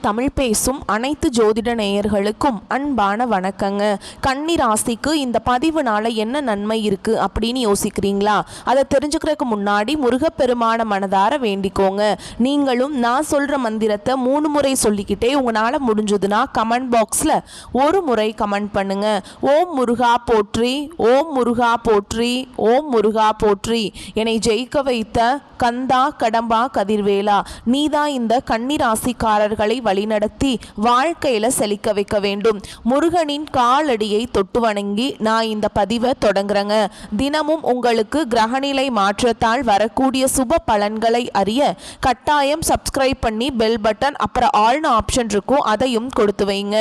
தமிழ் பேசும் அனைத்து ஜோதிட நேயர்களுக்கும் அன்பான வணக்கங்க. கன்னி ராசிக்கு இந்த பதிவுனால என்ன நன்மை இருக்கு அப்படின்னு யோசிக்கிறீங்களா? அதை தெரிஞ்சுக்கிறதுக்கு முன்னாடி முருகப்பெருமான மனதார வேண்டிக்கோங்க. நீங்களும் நான் சொல்ற மந்திரத்தை 3 முறை சொல்லிக்கிட்டே உங்களால முடிஞ்சதுன்னா கமெண்ட் பாக்ஸ்ல ஒரு முறை கமெண்ட் பண்ணுங்க. ஓம் முருகா போற்றி, ஓம் முருகா போற்றி, ஓம் முருகா போற்றி. என்னை ஜெயிக்க வைத்த கந்தா கடம்பா கதிர்வேலா, நீதான் இந்த கன்னி ராசிக்காரர்களை வழிநடத்தி வாழ்க்கையில செழிக்க வைக்க வேண்டும். முருகனின் காலடியை தொட்டு வணங்கி நான் இந்த பதிவை தொடங்குறேங்க. தினமும் உங்களுக்கு கிரகநிலை மாற்றத்தால் வரக்கூடிய சுப பலன்களை அறிய கட்டாயம் சப்ஸ்கிரைப் பண்ணி பெல் பட்டன் அப்புறம் ஆல்னு ஆப்ஷன் இருக்கும், அதையும் கொடுத்து வைங்க.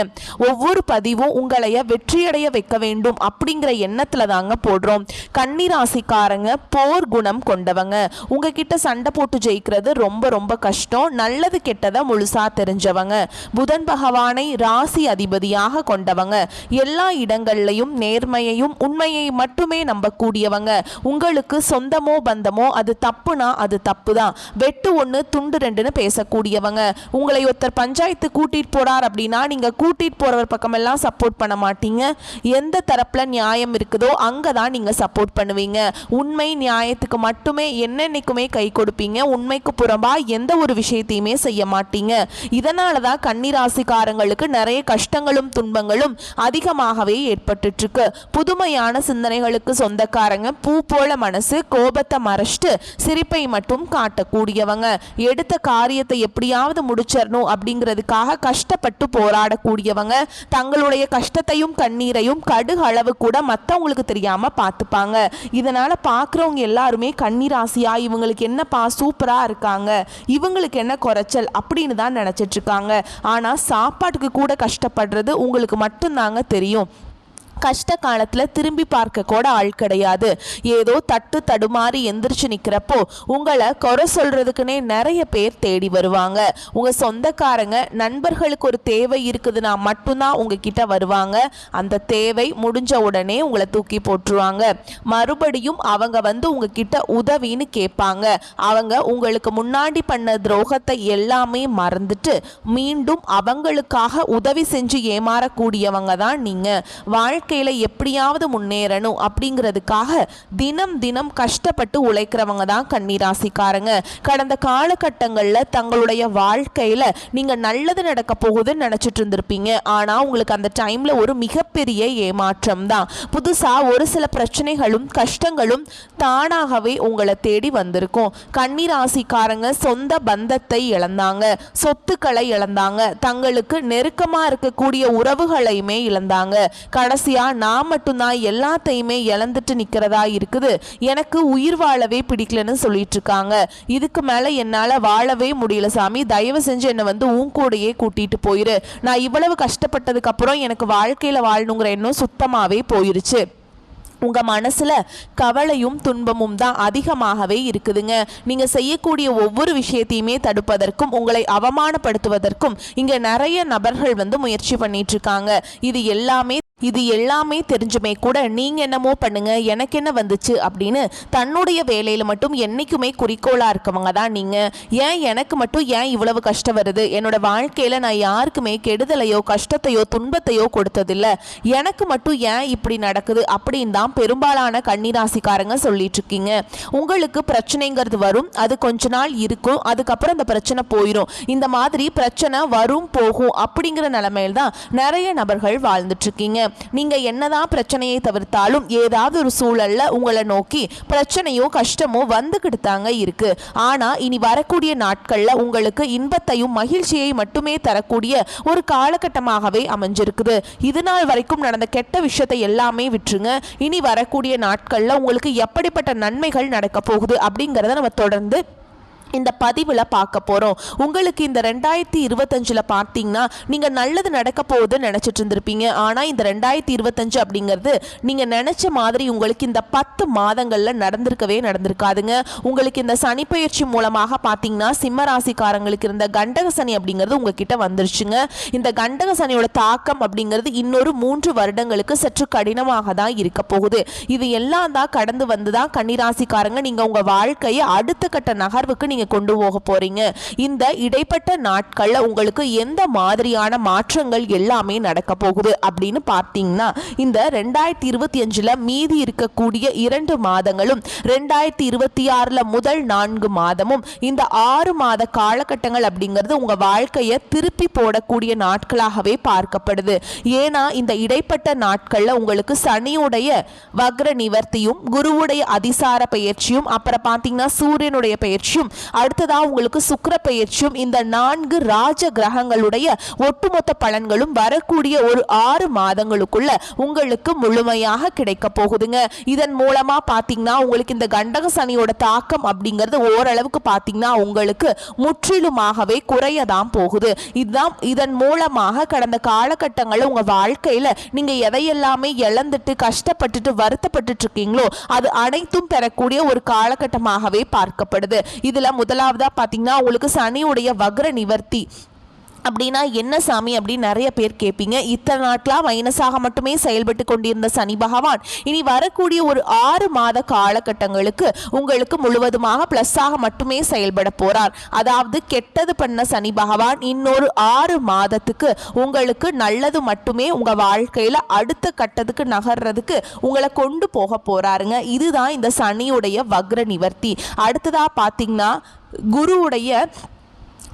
ஒவ்வொரு பதிவும் உங்களைய வெற்றியடைய வைக்க வேண்டும் அப்படிங்கிற எண்ணத்துல தாங்க போடுறோம். கன்னி ராசிக்காரங்க போர் குணம் கொண்டவங்க. உங்ககிட்ட சண்டை போட்டு ஜெயிக்கிறது ரொம்ப ரொம்ப கஷ்டம். நல்லது கெட்டதை முழுசா தெரிஞ்சவங்க. புதன் பகவானை ராசி அதிபதியாக கொண்டவங்க. எல்லா இடங்கள்லையும் நேர்மையையும் உண்மையை மட்டுமே நம்பக்கூடியவங்க. உங்களுக்கு சொந்தமோ பந்தமோ அது தப்புனா அது தப்பு தான், வெட்டு ஒன்று துண்டு ரெண்டுன்னு பேசக்கூடியவங்க. உங்களை ஒருத்தர் பஞ்சாயத்து கூட்டிட்டு போறார் அப்படின்னா நீங்க கூட்டிட்டு போறவர் பக்கமெல்லாம் சப்போர்ட் பண்ண மாட்டீங்க. எந்த தரப்புல நியாயம் இருக்குதோ அங்கதான் நீங்க சப்போர்ட் பண்ணுவீங்க. உண்மை நியாயத்துக்கு மட்டுமே என்னென்னைக்குமே கை கொடுப்பீங்க. உண்மைக்கு புறம்பா எந்த ஒரு விஷயத்தையுமே செய்ய மாட்டீங்க. இதனாலதான் கன்னி ராசிக்காரங்களுக்கு நிறைய கஷ்டங்களும் துன்பங்களும் அதிகமாகவே ஏற்பட்டு இருக்கு. புதுமையான சிந்தனைகளுக்கு சொந்தக்காரங்க. பூ போல மனசு, கோபத்தை மறைச்சிட்டு சிரிப்பை மட்டும் காட்டக்கூடியவங்க. எடுத்த காரியத்தை எப்படியாவது முடிச்சிடணும் அப்படிங்கிறதுக்காக கஷ்டப்பட்டு போராடக்கூடியவங்க. தங்களுடைய கஷ்டத்தையும் கண்ணீரையும் கடுகு அளவு கூட மற்றவங்களுக்கு தெரியாம பார்த்துப்பாங்க. இதனால பார்க்குறவங்க எல்லாருமே கன்னி ராசியா இவங்களுக்கு என்னப்பா சூப்பரா இருக்காங்க, இவங்களுக்கு என்ன குறைச்சல் அப்படின்னு தான் நினைச்சிட்டு இருக்காங்க. ஆனா சாப்பாட்டுக்கு கூட கஷ்டப்படுறது உங்களுக்கு மட்டும்தாங்க தெரியும். கஷ்ட காலத்தில் திரும்பி பார்க்க கூட ஆள் கிடையாது. ஏதோ தட்டு தடுமாறி எந்திரிச்சு நிற்கிறப்போ உங்களை குறை சொல்றதுக்குன்னே நிறைய பேர் தேடி வருவாங்க. உங்க சொந்தக்காரங்க நண்பர்களுக்கு ஒரு தேவை இருக்குதுன்னா மட்டும்தான் உங்ககிட்ட வருவாங்க. அந்த தேவை முடிஞ்ச உடனே உங்களை தூக்கி போட்டுருவாங்க. மறுபடியும் அவங்க வந்து உங்ககிட்ட உதவின்னு கேட்பாங்க. அவங்க உங்களுக்கு முன்னாடி பண்ண துரோகத்தை எல்லாமே மறந்துட்டு மீண்டும் அவங்களுக்காக உதவி செஞ்சு ஏமாறக்கூடியவங்க தான் நீங்க. வாழ்க்கையில எப்படியாவது முன்னேறணும் அப்படிங்கிறதுக்காக தினம் தினம் கஷ்டப்பட்டு உழைக்கிறவங்க தான் கன்னி ராசிக்காரங்க. கடந்த காலகட்டங்களில் தங்களுடைய வாழ்க்கையில நீங்க நல்லது நடக்க போகுதுன்னு நினைச்சிட்டு இருந்திருப்பீங்க. ஆனா உங்களுக்கு அந்த டைம்ல ஒரு மிகப்பெரிய ஏமாற்றம் தான். புதுசா ஒரு சில பிரச்சனைகளும் கஷ்டங்களும் தானாகவே உங்களை தேடி வந்திருக்கும். கன்னி ராசிக்காரங்க சொந்த பந்தத்தை இழந்தாங்க, சொத்துக்களை இழந்தாங்க, தங்களுக்கு நெருக்கமா இருக்கக்கூடிய உறவுகளையுமே இழந்தாங்க. கடைசியா நான் மட்டும்தான் எல்லாத்தையுமே இழந்துட்டு நிக்கிறதா இருக்குது, எனக்கு உயிர் வாழவே பிடிக்கலன்னு சொல்லிட்டு இருக்காங்க. இதுக்கு மேல என்னால வாழவே முடியல சாமி, தயவு செஞ்சு என்னை வந்து உன் கூடையே கூட்டிட்டு போயிரு. நான் இவ்வளவு கஷ்டப்பட்டதுக்கு அப்புறம் எனக்கு வாழ்க்கையில வாழணுங்கிற எண்ணம் சுத்தமாவே போயிருச்சு. உங்க மனசுல கவலையும் துன்பமும் தான் அதிகமாகவே இருக்குதுங்க. நீங்க செய்யக்கூடிய ஒவ்வொரு விஷயத்தையுமே தடுப்பதற்கும் உங்களை அவமானப்படுத்துவதற்கும் இங்க நிறைய நபர்கள் வந்து முயற்சி பண்ணிட்டு இருக்காங்க. இது எல்லாமே தெரிஞ்சுமே கூட நீங்க என்னமோ பண்ணுங்க எனக்கு என்ன வந்துச்சு அப்படின்னு தன்னுடைய வேலையில மட்டும் என்னைக்குமே குறிக்கோளா இருக்கவங்க தான் நீங்க. ஏன் எனக்கு மட்டும் ஏன் இவ்வளவு கஷ்டம் வருது, என்னோட வாழ்க்கையில நான் யாருக்குமே கெடுதலையோ கஷ்டத்தையோ துன்பத்தையோ கொடுத்ததில்லை, எனக்கு மட்டும் ஏன் இப்படி நடக்குது அப்படின்னு தான் பெரும்பாலான கன்னிராசிக்காரங்க சொல்லிட்டு இருக்கீங்க. உங்களுக்கு பிரச்சனைங்கிறது வரும், அது கொஞ்ச நாள் இருக்கும், அதுக்கப்புறம் அந்த பிரச்சனை போயிடும். இந்த மாதிரி பிரச்சனை வரும் போகும் அப்படிங்கிற நிலைமையில தான் நிறைய நபர்கள் வாழ்ந்துட்டு இருக்கீங்க. நீங்க என்னதான் பிரச்சனையை தவிர்த்தாலும் ஏதாவது ஒரு சூழல்ல உங்களை நோக்கி பிரச்சனையோ கஷ்டமோ வந்துகிட்டு தாங்க இருக்கு. ஆனா இனி வரக்கூடிய நாட்கள்ல உங்களுக்கு இன்பத்தையும் மகிழ்ச்சியை மட்டுமே தரக்கூடிய ஒரு காலகட்டமாகவே அமைஞ்சிருக்குது. இது நாள் வரைக்கும் நடந்த கெட்ட விஷயத்தை எல்லாமே விட்டுருங்க. இனி வரக்கூடிய நாட்கள்ல உங்களுக்கு எப்படிப்பட்ட நன்மைகள் நடக்க போகுது அப்படிங்கிறத நம்ம தொடர்ந்து இந்த பதிவில் பார்க்க போகிறோம். உங்களுக்கு இந்த 2025 பார்த்தீங்கன்னா நீங்கள் நல்லது நடக்க போகுதுன்னு நினச்சிட்டு இருந்திருப்பீங்க. ஆனால் இந்த 2025 அப்படிங்கிறது நீங்கள் நினச்ச மாதிரி உங்களுக்கு இந்த 10 மாதங்களில் நடந்திருக்காதுங்க. உங்களுக்கு இந்த சனிப்பெயர்ச்சி மூலமாக பார்த்தீங்கன்னா சிம்ம ராசிக்காரங்களுக்கு இருந்த கண்டக சனி அப்படிங்கிறது உங்ககிட்ட வந்துருச்சுங்க. இந்த கண்டக சனியோட தாக்கம் அப்படிங்கிறது இன்னொரு 3 வருடங்களுக்கு சற்று கடினமாக தான் இருக்க போகுது. இது எல்லாம் தான் கடந்து வந்து தான் கன்னிராசிக்காரங்க நீங்கள் உங்கள் வாழ்க்கையை அடுத்த கட்ட நகர்வுக்கு நீங்க கொண்டு போக போறீங்க. இந்த இடைப்பட்ட நாட்கள்ல உங்களுக்கு எந்த மாதிரியான மாற்றங்கள் எல்லாமே நடக்க போகுது அப்படின்னு பார்த்தீங்கன்னா, இந்த 2025ல மீதி இருக்கக்கூடிய 2 மாதங்களும் 2026ல முதல் 4 மாதமும் இந்த 6 மாத காலகட்டங்கள் அப்படிங்கிறது உங்க வாழ்க்கையை திருப்பி போடக்கூடிய நாட்களாகவே பார்க்கப்படுது. ஏன்னா இந்த இடைப்பட்ட நாட்கள்ல உங்களுக்கு சனியுடைய வக்ர நிவர்த்தியும் குருவுடைய அதிசார பயிற்சியும் அப்புறம் பார்த்தீங்கன்னா சூரியனுடைய பயிற்சியும் அடுத்ததா உங்களுக்கு சுக்கிர பயிற்சியும் இந்த 4 ராஜ கிரகங்களுடைய ஒட்டுமொத்த பலன்களும் வரக்கூடிய ஒரு 6 மாதங்களுக்குள்ள உங்களுக்கு முழுமையாக கிடைக்க போகுதுங்க. இதன் மூலமா பார்த்தீங்கன்னா உங்களுக்கு இந்த கண்டக சனியோட தாக்கம் அப்படிங்கிறது ஓரளவுக்கு பார்த்தீங்கன்னா உங்களுக்கு முற்றிலுமாகவே குறையதான் போகுது. இதன் மூலமாக கடந்த காலகட்டங்களில் உங்க வாழ்க்கையில நீங்க எதையெல்லாமே இழந்துட்டு கஷ்டப்பட்டுட்டு வருத்தப்பட்டு இருக்கீங்களோ அது அனைத்தும் பெறக்கூடிய ஒரு காலகட்டமாகவே பார்க்கப்படுது. இதுல முதலாவதா பாத்தீங்கன்னா உங்களுக்கு சனியுடைய வக்ர நிவர்த்தி அப்படின்னா என்ன சாமி அப்படின்னு நிறைய பேர் கேட்பீங்க. இத்தனை நாட்களாக மைனஸாக மட்டுமே செயல்பட்டு கொண்டிருந்த சனி பகவான் இனி வரக்கூடிய ஒரு 6 மாத காலகட்டங்களுக்கு உங்களுக்கு முழுவதுமாக பிளஸ்ஸாக மட்டுமே செயல்பட போறார். அதாவது கெட்டது பண்ண சனி பகவான் இன்னொரு 6 மாதத்துக்கு உங்களுக்கு நல்லது மட்டுமே உங்க வாழ்க்கையில அடுத்த கட்டத்துக்கு நகர்றதுக்கு உங்களை கொண்டு போக போறாருங்க. இதுதான் இந்த சனியுடைய வக்ர நிவர்த்தி. அடுத்ததா பார்த்தீங்கன்னா குருவுடைய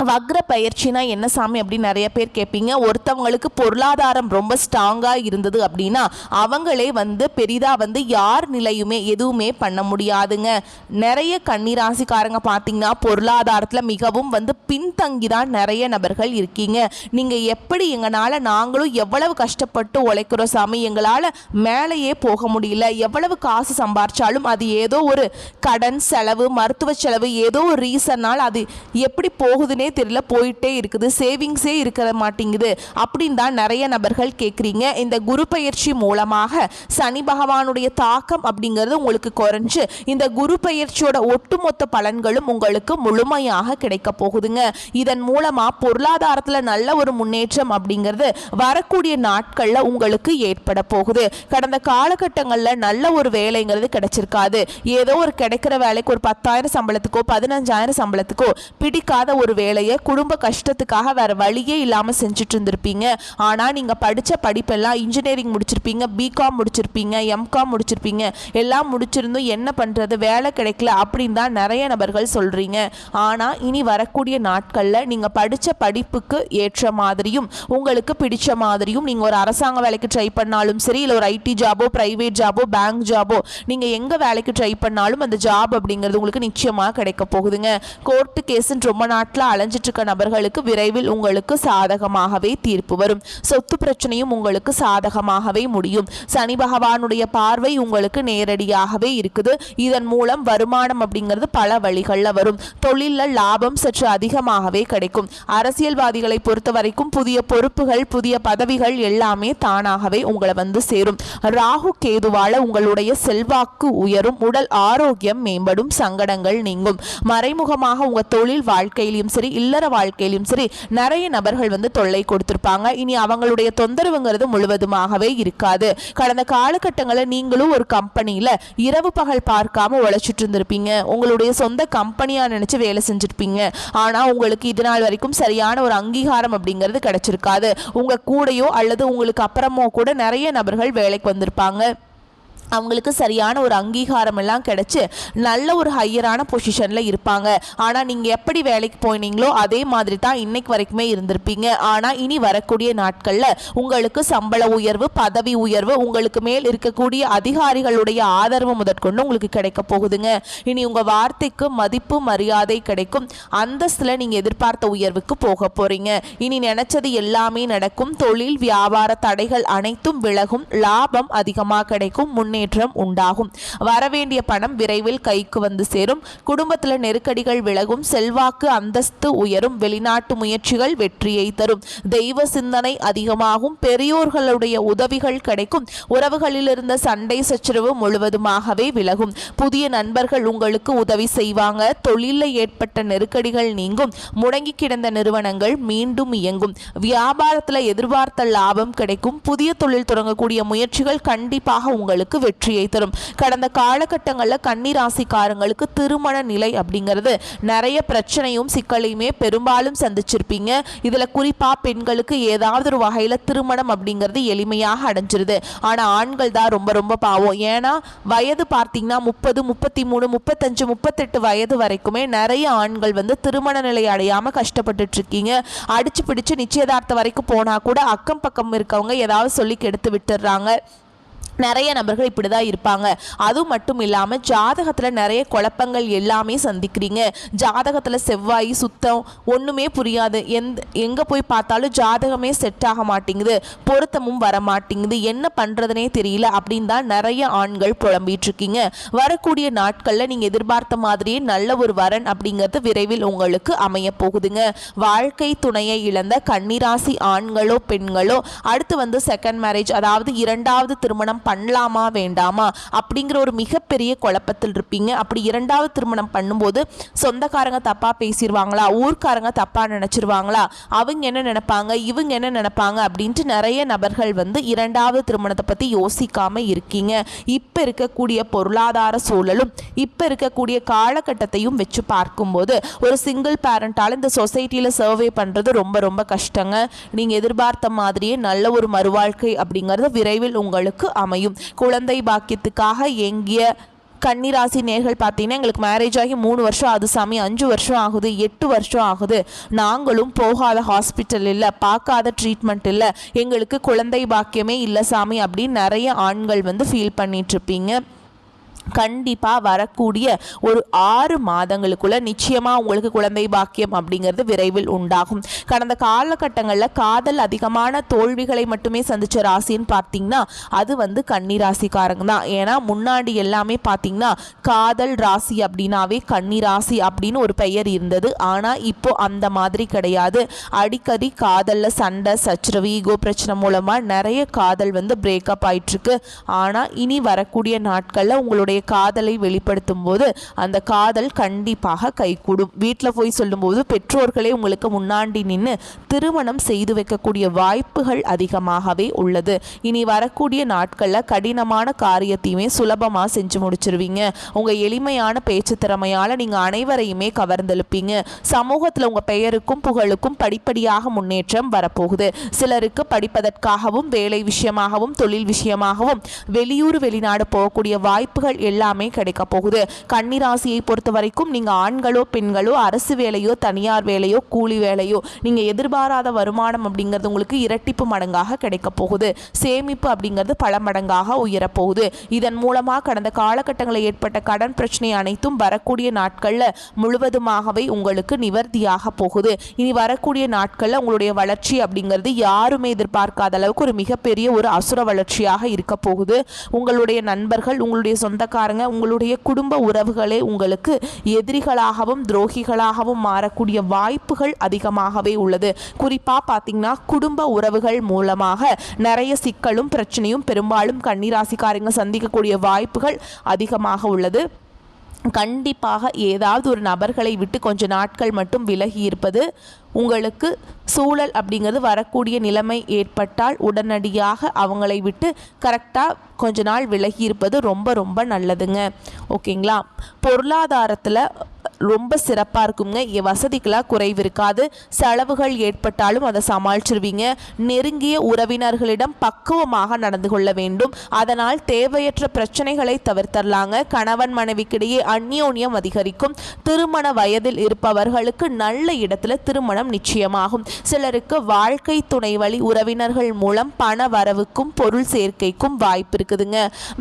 வக்ர பயிற்சினா என்ன சாமி அப்படின்னு நிறைய பேர் கேட்பீங்க. ஒருத்தவங்களுக்கு பொருளாதாரம் ரொம்ப ஸ்ட்ராங்காக இருந்தது அப்படின்னா அவங்களே பெரிதாக யார் நிலையுமே எதுவுமே பண்ண முடியாதுங்க. நிறைய கன்னிராசிக்காரங்க பார்த்தீங்கன்னா பொருளாதாரத்தில் மிகவும் பின்தங்கி தான் நிறைய நபர்கள் இருக்கீங்க. நீங்கள் எப்படி எங்களால் நாங்களும் எவ்வளவு கஷ்டப்பட்டு உழைக்கிறோம் சாமி, எங்களால் மேலேயே போக முடியல, எவ்வளவு காசு சம்பாரிச்சாலும் அது ஏதோ ஒரு கடன் செலவு மருத்துவ செலவு ஏதோ ஒரு ரீசனால் அது எப்படி போகுதுன்னே தெரியல, போயிட்டே இருக்குது, சேவிங்ஸே இருக்க மாட்டேங்குது அப்படின்னு தான் நிறைய நபர்கள் கேட்குறீங்க. இந்த குரு பயிற்சி மூலமாக சனி பகவானுடைய தாக்கம் அப்படிங்கிறது உங்களுக்கு குறைஞ்சு இந்த குரு பயிற்சியோட ஒட்டுமொத்த பலன்களும் உங்களுக்கு முழுமையாக கிடைக்க போகுதுங்க. இதன் மூலமா பொருளாதாரத்தில் நல்ல ஒரு முன்னேற்றம் அப்படிங்கிறது வரக்கூடிய நாட்களில் உங்களுக்கு ஏற்பட போகுது. கடந்த காலகட்டங்களில் நல்ல ஒரு வேலைங்கிறது கிடைச்சிருக்காது. ஏதோ ஒரு கிடைக்கிற வேலைக்கு ஒரு 10,000 சம்பளத்துக்கோ 15,000 சம்பளத்துக்கோ பிடிக்காத ஒரு வேலையை குடும்ப கஷ்டத்துக்காக வேற வழியே இல்லாம செஞ்சுட்டு இருந்திருப்பீங்க. ஆனா நீங்க படிச்ச படிப்பெல்லாம் இன்ஜினியரிங் முடிச்சிருப்பீங்க, பிகாம் முடிச்சிருப்பீங்க, எம்காம் முடிச்சிருப்பீங்க, எல்லாம் முடிச்சிருந்தும் என்ன பண்றது வேலை கிடைக்கல அப்படின்னு தான் நிறைய நபர்கள் சொல்றீங்க. ஆனா இனி வரக்கூடிய நாட்கள்ல நீங்க படிச்ச படிப்புக்கு ஏற்ற மாதிரியும் உங்களுக்கு பிடிச்ச மாதிரியும் நீங்க ஒரு அரசாங்க வேலைக்கு ட்ரை பண்ணாலும் சரி, இல்லை ஒரு ஐடி ஜாபோ பிரைவேட் ஜாபோ பேங்க் ஜாபோ நீங்க எங்க வேலைக்கு ட்ரை பண்ணாலும் அந்த ஜாப் அப்படிங்கிறது உங்களுக்கு நிச்சயமா கிடைக்க போகுதுங்க. கோர்ட்டு கேஸ்ன்னு ரொம்ப நாட்களா அலைஞ்சிட்டு இருக்க நபர்களுக்கு விரைவில் உங்களுக்கு சாதகமாகவே தீர்ப்பு வரும். சொத்து பிரச்சனையும் உங்களுக்கு சாதகமாகவே முடியும். சனி பகவானுடைய பார்வை உங்களுக்கு நேரடியாகவே இருக்குது. இதன் மூலம் வருமானம் அப்படிங்கிறது பல வழிகளில் வரும். தொழிலில் லாபம் சற்று அதிகமாகவே கிடைக்கும். அரசியல்வாதிகளை பொறுத்த வரைக்கும் புதிய பொறுப்புகள் புதிய பதவிகள் எல்லாமே தானாகவே உங்களை சேரும். ராகு கேதுவால உங்களுடைய செல்வாக்கு உயரும், உடல் ஆரோக்கியம் மேம்படும், சங்கடங்கள் நீங்கும். மறைமுகமாக உங்க தொழில் வாழ்க்கையிலும் சரி இல்லற வாழ்க்கையிலும் சரி நிறைய நபர்கள் தொல்லை கொடுத்திருப்பாங்க. இனி அவங்களுடைய தொந்தரவுங்கிறது முழுவதுமாகவே இருக்காது. கடந்த காலகட்டங்களில் நீங்களும் ஒரு கம்பெனியில இரவு பகல் பார்க்காம உழைச்சிட்டு இருந்திருப்பீங்க. உங்களுடைய சொந்த கம்பெனியா நினைச்சு வேலை செஞ்சிருப்பீங்க. ஆனா உங்களுக்கு இது நாள் வரைக்கும் சரியான ஒரு அங்கீகாரம் அப்படிங்கிறது கிடைச்சிருக்காது. உங்க கூடயோ அல்லது உங்களுக்கு அப்புறமோ கூட நிறைய நபர்கள் வேலைக்கு வந்திருப்பாங்க. அவங்களுக்கு சரியான ஒரு அங்கீகாரம் எல்லாம் கிடைச்சு நல்ல ஒரு ஹையரான பொசிஷனில் இருப்பாங்க. ஆனால் நீங்கள் எப்படி வேலைக்கு போனீங்களோ அதே மாதிரி தான் இன்னைக்கு வரைக்குமே இருந்திருப்பீங்க. ஆனால் இனி வரக்கூடிய நாட்களில் உங்களுக்கு சம்பள உயர்வு பதவி உயர்வு உங்களுக்கு மேல் இருக்கக்கூடிய அதிகாரிகளுடைய ஆதரவு முதற்கொண்டு உங்களுக்கு கிடைக்க போகுதுங்க. இனி உங்கள் வார்த்தைக்கு மதிப்பு மரியாதை கிடைக்கும். அந்தஸ்தில் நீங்கள் எதிர்பார்த்த உயர்வுக்கு போக போகிறீங்க. இனி நினைச்சது எல்லாமே நடக்கும். தொழில் வியாபார தடைகள் அனைத்தும் விலகும். லாபம் அதிகமாக கிடைக்கும். முன்னேற்றம் உண்டாகும். வரவேண்டிய பணம் விரைவில் கைக்கு சேரும். குடும்பத்தில் நெருக்கடிகள் விலகும். செல்வாக்கு அந்தஸ்து உயரும். வெளிநாட்டு முயற்சிகள் வெற்றியை தரும். தெய்வ சிந்தனை அதிகமாகும். பெரியோர்களுடைய உதவிகள் கிடைக்கும். உறவுகளில் இருந்த சண்டை சச்சரவு முழுவதுமாகவே விலகும். புதிய நண்பர்கள் உங்களுக்கு உதவி செய்வாங்க. தொழிலில் ஏற்பட்ட நெருக்கடிகள் நீங்கும். முடங்கி கிடந்த நிறுவனங்கள் மீண்டும் இயங்கும். வியாபாரத்தில் எதிர்பார்த்த லாபம் கிடைக்கும். புதிய தொழில் தொடங்கக்கூடிய முயற்சிகள் கண்டிப்பாக உங்களுக்கு வெற்றியை தரும். கடந்த காலகட்டங்களில் கன்னிராசிக்காரங்களுக்கு திருமண நிலை அப்படிங்கிறது நிறைய பிரச்சனையும் சிக்கலையுமே பெரும்பாலும் சந்திச்சிருப்பீங்க. இதுல குறிப்பா பெண்களுக்கு ஏதாவது ஒரு வகையில திருமணம் அப்படிங்கிறது எளிமையாக அடைஞ்சிருது. ஆனா ஆண்கள் தான் ரொம்ப ரொம்ப பாவம். ஏன்னா வயது பார்த்தீங்கன்னா 30, 33, 35, 38 வயது வரைக்குமே நிறைய ஆண்கள் திருமண நிலை அடையாம கஷ்டப்பட்டுட்டு இருக்கீங்க. அடிச்சு பிடிச்சு நிச்சயதார்த்தம் வரைக்கும் போனா கூட அக்கம் பக்கம் இருக்கவங்க ஏதாவது சொல்லி கெடுத்து விட்டுறாங்க. நிறைய நபர்கள் இப்படி தான் இருப்பாங்க. அதுவும் மட்டும் இல்லாமல் ஜாதகத்தில் நிறைய குழப்பங்கள் எல்லாமே சந்திக்கிறீங்க. ஜாதகத்தில் செவ்வாய் சுத்தம் ஒன்றுமே புரியாது. எங்கே போய் பார்த்தாலும் ஜாதகமே செட் ஆக மாட்டேங்குது, பொருத்தமும் வர மாட்டேங்குது, என்ன பண்ணுறதுனே தெரியல அப்படின்னு தான் நிறைய ஆண்கள் புலம்பிட்டு இருக்கீங்க. வரக்கூடிய நாட்களில் நீங்கள் எதிர்பார்த்த மாதிரியே நல்ல ஒரு வரன் அப்படிங்கிறது விரைவில் உங்களுக்கு அமைய போகுதுங்க. வாழ்க்கை துணையை இழந்த கன்னிராசி ஆண்களோ பெண்களோ அடுத்து செகண்ட் மேரேஜ், அதாவது இரண்டாவது திருமணம் பண்ணலாமா வேண்டாமா அப்படிங்கிற ஒரு மிகப்பெரிய குழப்பத்தில் இருப்பீங்க. அப்படி இரண்டாவது திருமணம் பண்ணும்போது சொந்தக்காரங்க தப்பா பேசிடுவாங்களா, ஊர்க்காரங்க தப்பா நினைச்சிருவாங்களா, அவங்க என்ன நினைப்பாங்க, இவங்க என்ன நினைப்பாங்க அப்படின்ட்டு நிறைய நபர்கள் இரண்டாவது திருமணத்தை பத்தி யோசிக்காம இருக்கீங்க. இப்ப இருக்கக்கூடிய பொருளாதார சூழலும் இப்ப இருக்கக்கூடிய காலகட்டத்தையும் வச்சு பார்க்கும்போது ஒரு சிங்கிள் பேரண்டால இந்த சொசைட்டியில சர்வே பண்றது ரொம்ப ரொம்ப கஷ்டங்க. நீங்க எதிர்பார்த்த மாதிரியே நல்ல ஒரு மறுவாழ்க்கை அப்படிங்கிறது விரைவில் உங்களுக்கு அமையும். குழந்தை பாக்கியத்துக்காக எங்கிய கன்னிராசி நேர்கள் பார்த்தீங்கன்னா, எங்களுக்கு மேரேஜ் ஆகி 3 வருஷம் ஆகுது சாமி, 5 வருஷம் ஆகுது, 8 வருஷம் ஆகுது, நாங்களும் போகாத ஹாஸ்பிட்டல் இல்லை, பார்க்காத ட்ரீட்மெண்ட் இல்லை, எங்களுக்கு குழந்தை பாக்கியமே இல்லை சாமி அப்படின்னு நிறைய ஆண்கள் ஃபீல் பண்ணிட்டு இருப்பீங்க. கண்டிப்பாக வரக்கூடிய ஒரு 6 மாதங்களுக்குள்ள நிச்சயமாக உங்களுக்கு குழந்தை பாக்கியம் அப்படிங்கிறது விரைவில் உண்டாகும். கடந்த காலகட்டங்களில் காதல் அதிகமான தோல்விகளை மட்டுமே சந்திச்ச ராசின்னு பார்த்தீங்கன்னா அது கன்னிராசிக்காரங்க தான். ஏன்னா முன்னாடி எல்லாமே பார்த்தீங்கன்னா காதல் ராசி அப்படின்னாவே கன்னிராசி அப்படின்னு ஒரு பெயர் இருந்தது. ஆனால் இப்போ அந்த மாதிரி கிடையாது. அடிக்கடி காதலில் சண்டை சச்சரவு ஈகோ பிரச்சனை மூலமாக நிறைய காதல் பிரேக்கப் ஆயிட்டுருக்கு. ஆனால் இனி வரக்கூடிய நாட்களில் உங்களுடைய காதலை வெளிப்படுத்தும் போது அந்த காதல் கண்டிப்பாக கைகூடும். வீட்டில் போய் சொல்லும்போது பெற்றோர்களே உங்களுக்கு முன்னாடி நின்று திருமணம் செய்து வைக்கக்கூடிய வாய்ப்புகள் அதிகமாகவே உள்ளது. இனி வரக்கூடிய நாட்களில் கடினமான காரியத்தையுமே சுலபமாக செஞ்சு முடிச்சிருவீங்க. உங்கள் எளிமையான பேச்சு திறமையால் நீங்கள் அனைவரையுமே கவர்ந்தெழுப்பீங்க. சமூகத்தில் உங்கள் பெயருக்கும் புகழுக்கும் படிப்படியாக முன்னேற்றம் வரப்போகுது. சிலருக்கு படிப்பதற்காகவும் வேலை விஷயமாகவும் தொழில் விஷயமாகவும் வெளியூர் வெளிநாடு போகக்கூடிய வாய்ப்புகள் எல்லாமே கிடைக்க போகுது. கன்னிராசியை பொறுத்த வரைக்கும் நீங்க ஆண்களோ பெண்களோ அரசு வேலையோ தனியார் வேலையோ கூலி வேலையோ நீங்க எதிர்பாராத வருமானம் அப்படிங்கிறது உங்களுக்கு இரட்டிப்பு மடங்காக கிடைக்க போகுது. சேமிப்பு அப்படிங்கிறது பல மடங்காக உயரப்போகுது. இதன் மூலமாக கடந்த காலகட்டங்களில் ஏற்பட்ட கடன் பிரச்சனை அனைத்தும் வரக்கூடிய நாட்கள்ல முழுவதுமாகவே உங்களுக்கு நிவர்த்தியாக போகுது. இனி வரக்கூடிய நாட்கள்ல உங்களுடைய வளர்ச்சி அப்படிங்கிறது யாருமே எதிர்பார்க்காத அளவுக்கு ஒரு மிகப்பெரிய ஒரு அசுர வளர்ச்சியாக இருக்க போகுது. உங்களுடைய நண்பர்கள், உங்களுடைய சொந்தக்காரங்க, உங்களுடைய குடும்ப உறவுகளே உங்களுக்கு எதிரிகளாகவும் துரோகிகளாகவும் மாறக்கூடிய வாய்ப்புகள் அதிகமாகவே உள்ளது. குறிப்பா பார்த்தீங்கன்னா குடும்ப உறவுகள் மூலமாக நிறைய சிக்கலும் பிரச்சனையும் பெரும்பாலும் கன்னிராசிக்காரங்க சந்திக்கக்கூடிய வாய்ப்புகள் அதிகமாக உள்ளது. கண்டிப்பாக ஏதாவது ஒரு நபர்களை விட்டு கொஞ்ச நாட்கள் மட்டும் விலகி இருப்பது உங்களுக்கு சூழல் அப்படிங்கிறது வரக்கூடிய நிலைமை ஏற்பட்டால் உடனடியாக அவங்களை விட்டு கரெக்டாக கொஞ்ச நாள் விலகி இருப்பது ரொம்ப ரொம்ப நல்லதுங்க. ஓகேங்களா? பொருளாதாரத்தில் ரொம்ப சிறப்பாக இருக்குங்க. வசதிக்கெல்லாம் குறைவு இருக்காது. செலவுகள் ஏற்பட்டாலும் அதை சமாளிச்சிருவீங்க. நெருங்கிய உறவினர்களிடம் பக்குவமாக நடந்து கொள்ள வேண்டும். அதனால் தேவையற்ற பிரச்சனைகளை தவிர்த்தரலாங்க. கணவன் மனைவிக்கிடையே அந்யோன்யம் அதிகரிக்கும். திருமண வயதில் இருப்பவர்களுக்கு நல்ல இடத்துல திருமணம் நிச்சயமாகும். சிலருக்கு வாழ்க்கை துணை வழி உறவினர்கள் மூலம் பண வரவுக்கும் பொருள் சேர்க்கைக்கும் வாய்ப்பு இருக்குதுங்க.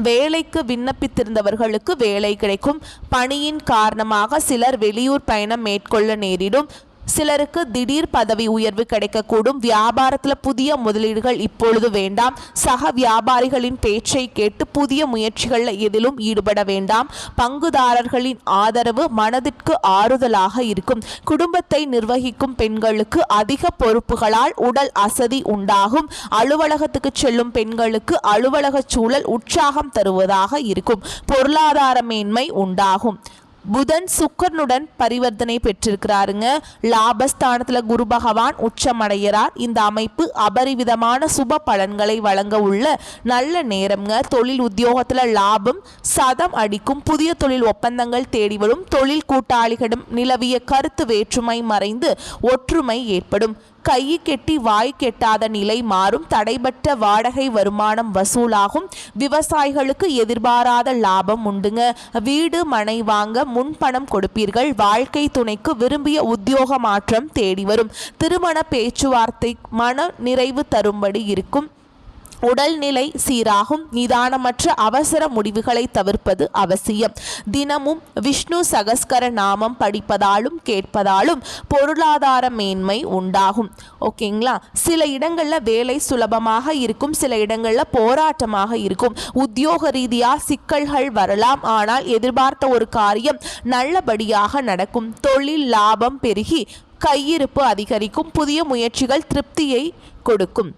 வேலைக்கு விண்ணப்பித்திருந்தவர்களுக்கு வேலை கிடைக்கும். பணியின் காரணமாக சிலர் வெளியூர் பயணம் மேற்கொள்ள நேரிடும். சிலருக்கு திடீர் பதவி உயர்வு கிடைக்கக்கூடும். வியாபாரத்தில் புதிய முதலீடுகள் இப்பொழுது வேண்டாம். சக வியாபாரிகளின் பேச்சை கேட்டு புதிய முயற்சிகளில் எதிலும் ஈடுபட வேண்டாம். பங்குதாரர்களின் ஆதரவு மனதிற்கு ஆறுதலாக இருக்கும். குடும்பத்தை நிர்வகிக்கும் பெண்களுக்கு அதிக பொறுப்புகளால் உடல் அசதி உண்டாகும். அலுவலகத்துக்கு செல்லும் பெண்களுக்கு அலுவலக சூழல் உற்சாகம் தருவதாக இருக்கும். பொருளாதார மேன்மை உண்டாகும். புதன் சுக்கரனுடன் பரிவர்த்தனை பெற்றிருக்கிறாருங்க. லாபஸ்தானத்துல குரு பகவான் உச்சமடைகிறார். இந்த அமைப்பு அபரிவிதமான சுப பலன்களை வழங்க உள்ள நல்ல நேரம்ங்க. தொழில் உத்தியோகத்துல லாபம் சதம் அடிக்கும். புதிய தொழில் ஒப்பந்தங்கள் தேடி வரும். தொழில் கூட்டாளிகளிடம் நிலவிய கருத்து வேற்றுமை மறைந்து ஒற்றுமை ஏற்படும். கை கெட்டி வாய் கெட்டாத நிலை மாறும். தடைபட்ட வாடகை வருமானம் வசூலாகும். விவசாயிகளுக்கு எதிர்பாராத லாபம் உண்டுங்க. வீடு மனை வாங்க முன்பணம் கொடுப்பீர்கள். வாழ்க்கை துணைக்கு விரும்பிய உத்தியோக மாற்றம் தேடி வரும். திருமண பேச்சுவார்த்தை மன நிறைவு தரும்படி இருக்கும். உடல்நிலை சீராகும். நிதானமற்ற அவசர முடிவுகளை தவிர்ப்பது அவசியம். தினமும் விஷ்ணு சகஸ்கர நாமம் படிப்பதாலும் கேட்பதாலும் பொருளாதார மேன்மை உண்டாகும். ஓகேங்களா? சில இடங்களில் வேலை சுலபமாக இருக்கும், சில இடங்களில் போராட்டமாக இருக்கும். உத்தியோக ரீதியாக சிக்கல்கள் வரலாம், ஆனால் எதிர்பார்த்த ஒரு காரியம் நல்லபடியாக நடக்கும். தொழில் லாபம் பெருகி கையிருப்பு அதிகரிக்கும். புதிய முயற்சிகள் திருப்தியை கொடுக்கும்.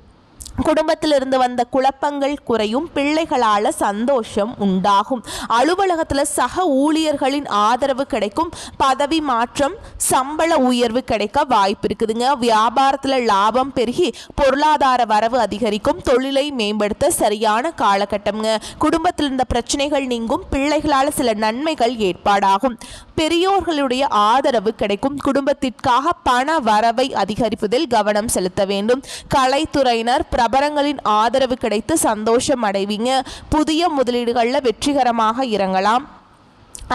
குடும்பத்திலிருந்து வந்த குழப்பங்கள் குறையும். பிள்ளைகளால் சந்தோஷம் உண்டாகும். அலுவலகத்தில் சக ஊழியர்களின் ஆதரவு கிடைக்கும். பதவி மாற்றம் சம்பள உயர்வு கிடைக்க வாய்ப்பு இருக்குதுங்க. வியாபாரத்தில் லாபம் பெருகி பொருளாதார வரவு அதிகரிக்கும். தொழிலை மேம்படுத்த சரியான காலகட்டம்ங்க. குடும்பத்தில் இருந்த பிரச்சனைகள் நீங்கும். பிள்ளைகளால் சில நன்மைகள் ஏற்பாடாகும். பெரியோர்களுடைய ஆதரவு கிடைக்கும். குடும்பத்திற்காக பண வரவை அதிகரிப்பதில் கவனம் செலுத்த வேண்டும். கலைத்துறையினர் பிரபலங்களின் ஆதரவு கிடைத்து சந்தோஷம் அடைவீங்க. புதிய முதலீடுகளில் வெற்றிகரமாக இறங்கலாம்.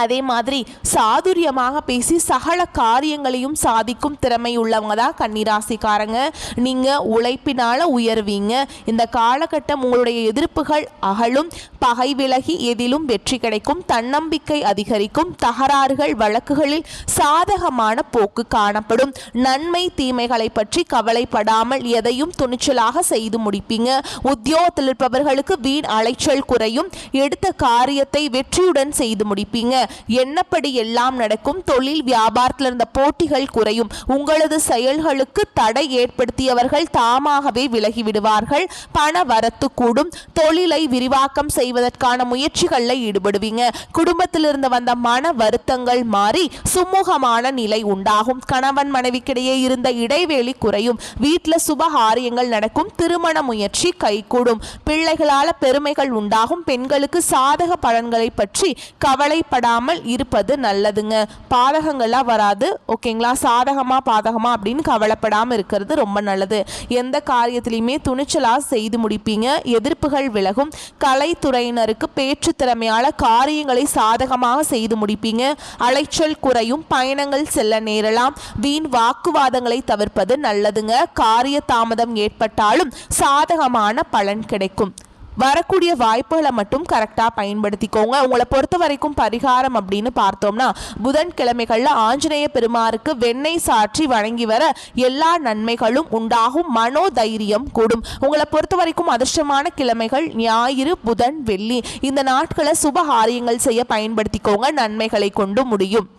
அதே மாதிரி சாதுரியமாக பேசி சகல காரியங்களையும் சாதிக்கும் திறமை உள்ளவங்க தான் கன்னிராசிக்காரங்க. நீங்கள் உழைப்பினால் உயர்வீங்க. இந்த காலகட்டம் உங்களுடைய எதிர்ப்புகள் அகலும். பகை விலகி எதிலும் வெற்றி கிடைக்கும். தன்னம்பிக்கை அதிகரிக்கும். தகராறுகள் வழக்குகளில் சாதகமான போக்கு காணப்படும். நன்மை தீமைகளை பற்றி கவலைப்படாமல் எதையும் துணிச்சலாக செய்து முடிப்பீங்க. உத்தியோகத்தில் இருப்பவர்களுக்கு வீண் அலைச்சல் குறையும். எடுத்த காரியத்தை வெற்றியுடன் செய்து முடிப்பீங்க. என்னப்படி எல்லாம் நடக்கும். தொழில் வியாபாரத்தில் இருந்த போட்டிகள் குறையும். உங்களது செயல்களுக்கு தடை ஏற்படுத்தியவர்கள் தாமாகவே விலகிவிடுவார்கள். பண வரத்து கூடும். தொழிலை விரிவாக்கம் செய்வதற்கான முயற்சிகளில் ஈடுபடுவீங்க. குடும்பத்தில் இருந்து வந்த மன வருத்தங்கள் மாறி சுமூகமான நிலை உண்டாகும். கணவன் மனைவிக்கிடையே இருந்த இடைவெளி குறையும். வீட்டில் சுபகாரியங்கள் நடக்கும். திருமண முயற்சி கைகூடும். பிள்ளைகளால் பெருமைகள் உண்டாகும். பெண்களுக்கு சாதக பலன்களை பற்றி கவலைப்படாமல் இருப்பது நல்லதுங்க. பாதகங்கள்லாம் வராது. ஓகேங்களா? சாதகமா பாதகமா அப்படின்னு கவலைப்படாமல் இருக்கிறது ரொம்ப நல்லது. எந்த காரியத்திலையுமே துணிச்சலாக செய்து முடிப்பீங்க. எதிர்ப்புகள் விலகும். கலைத்துறையினருக்கு பேச்சு திறமையால காரியங்களை சாதகமாக செய்து முடிப்பீங்க. அலைச்சல் குறையும். பயணங்கள் செல்ல நேரலாம். வீண் வாக்குவாதங்களை தவிர்ப்பது நல்லதுங்க. காரிய தாமதம் ஏற்பட்டாலும் சாதகமான பலன் கிடைக்கும். வரக்கூடிய வாய்ப்புகளை மட்டும் கரெக்டாக பயன்படுத்திக்கோங்க. உங்களை பொறுத்த வரைக்கும் பரிகாரம் அப்படின்னு பார்த்தோம்னா புதன்கிழமைகளில் ஆஞ்சநேய பெருமாருக்கு வெண்ணெய் சாற்றி வணங்கி வர எல்லா நன்மைகளும் உண்டாகும். மனோதைரியம் கூடும். உங்களை பொறுத்த வரைக்கும் அதிர்ஷ்டமான கிழமைகள் ஞாயிறு, புதன், வெள்ளி. இந்த நாட்களை சுபகாரியங்கள் செய்ய பயன்படுத்திக்கோங்க. நன்மைகளை கொண்டு முடியும்.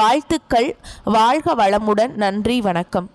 வாழ்த்துக்கள். வாழ்க வளமுடன். நன்றி, வணக்கம்.